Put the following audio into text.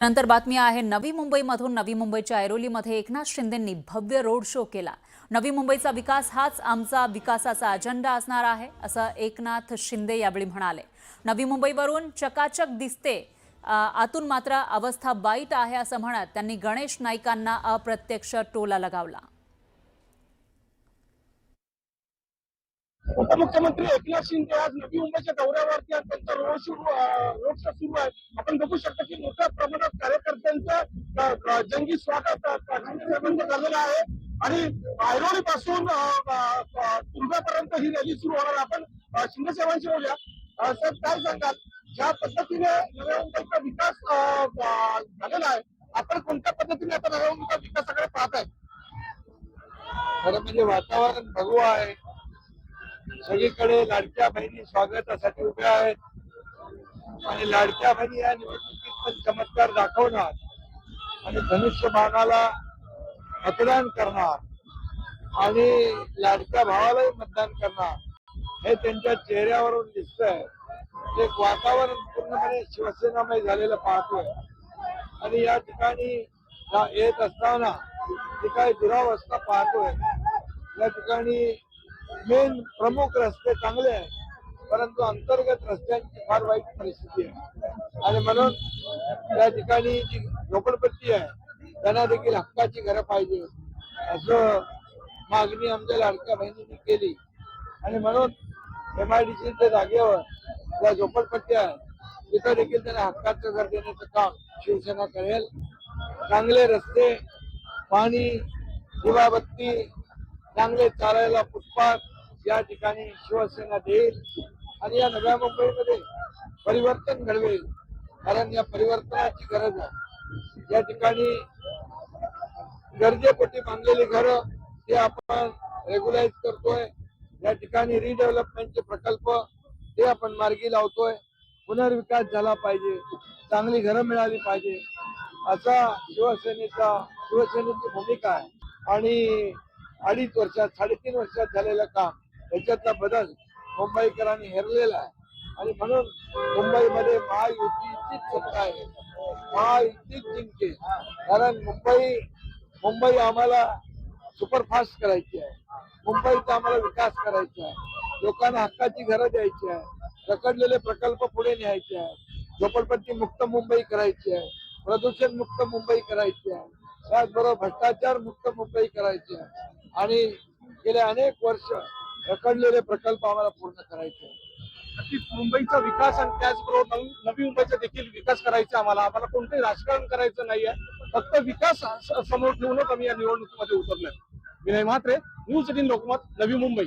नंतर बातमी आहे नवी मुंबईमधून। नवी मुंबईच्या ऐरोलीमध्ये एकनाथ शिंदेंनी भव्य रोड शो केला। नवी मुंबईचा विकास हाच आमचा विकासाचा अजेंडा असणार आहे असं एकनाथ शिंदे यावेळी म्हणाले। नवी मुंबईवरून चकाचक दिसते, आतून मात्र अवस्था वाईट आहे असं म्हणत त्यांनी गणेश नाईकांना अप्रत्यक्ष टोला लगावला। उपमुख्यमंत्री एकनाथ शिंदे आज नवी मुंबईच्या दौऱ्यावरती आणि त्यांचा रोड शो सुरू आहे। आपण बघू शकता की मोठ्या प्रमाणात कार्यकर्त्यांचं जंगी स्वागत शिंदे झालेलं आहे आणि ऐरोली पासून तुर्भ्यापर्यंत ही रॅली सुरू होणार। आपण शिंदे साहेबांशी बोलूया। साहेब, काय सांगाल, ज्या पद्धतीने नव्या मुंबईचा विकास झालेला आहे, आपण कोणत्या पद्धतीने आता नव्या मुंबईचा विकासाकडे पाहताय? खरं म्हणजे वातावरण भगवं आहे। सगळीकडे लाडक्या बहिणी स्वागतासाठी उभ्या आहेत आणि लाडक्या बहिणी या निवडणुकीत पण चमत्कार दाखवणार आणि धनुष्यबाणाला मतदान करणार आणि लाडक्या भावालाही मतदान करणार हे त्यांच्या चेहऱ्यावरून दिसतंय। एक वातावरण पूर्णपणे शिवसेनामय झालेलं पाहतोय आणि या ठिकाणी येत असताना जी काही दुरावस्था पाहतोय, या ठिकाणी मेन प्रमुख रस्ते चांगले आहेत, परंतु अंतर्गत रस्त्यांची फार वाईट परिस्थिती आहे आणि म्हणून या ठिकाणी जी झोपडपट्टी आहे त्यांना देखील हक्काची घरं पाहिजे असं मागणी आमच्या लाडक्या बहिणींनी केली आणि म्हणून MIDCच्या जागेवर ज्या झोपडपट्ट्या आहेत तिथं देखील त्यांना हक्काचं घर देण्याचं काम शिवसेना करेल। चांगले रस्ते, पाणी, दिवाबत्ती, चांगले चालायला फुटपाथ या ठिकाणी शिवसेना देईल आणि या नव्या मुंबईमध्ये परिवर्तन घडवेल, कारण या परिवर्तनाची गरज आहे। या ठिकाणी गरजेपोटी बांधलेली घरं ते आपण रेग्युलाइज करतोय। या ठिकाणी रिडेव्हलपमेंटचे प्रकल्प ते आपण मार्गी लावतोय। पुनर्विकास झाला पाहिजे, चांगली घरं मिळाली पाहिजे असा शिवसेनेची भूमिका आहे आणि 2.5 वर्षात 3.5 वर्षात झालेलं काम याच्यातला बदल मुंबईकरांनी हेरलेला आहे आणि म्हणून मुंबईमध्ये महायुतीचीच सत्ता आहे, महायुतीच जिंकेल। कारण मुंबई आम्हाला सुपरफास्ट करायची आहे, मुंबईचा आम्हाला विकास करायचा आहे, लोकांना हक्काची घरं द्यायची आहे, रखडलेले प्रकल्प पुढे न्यायचे आहेत, झोपडपट्टी मुक्त मुंबई करायची आहे, प्रदूषण मुक्त मुंबई करायची आहे, त्याचबरोबर भ्रष्टाचार मुक्त मुंबई करायची आहे आणि गेले अनेक वर्ष रखडलेले प्रकल्प आम्हाला पूर्ण करायचे आहेत। मुंबईचा विकास आणि त्याचबरोबर नवी मुंबईचा देखील विकास करायचा आम्हाला कोणतेही राजकारण करायचं नाहीये, फक्त विकास समोर ठेवूनच आम्ही या निवडणुकीमध्ये उतरलोय। विनय म्हात्रे, न्यूज 18 लोकमत, नवी मुंबई।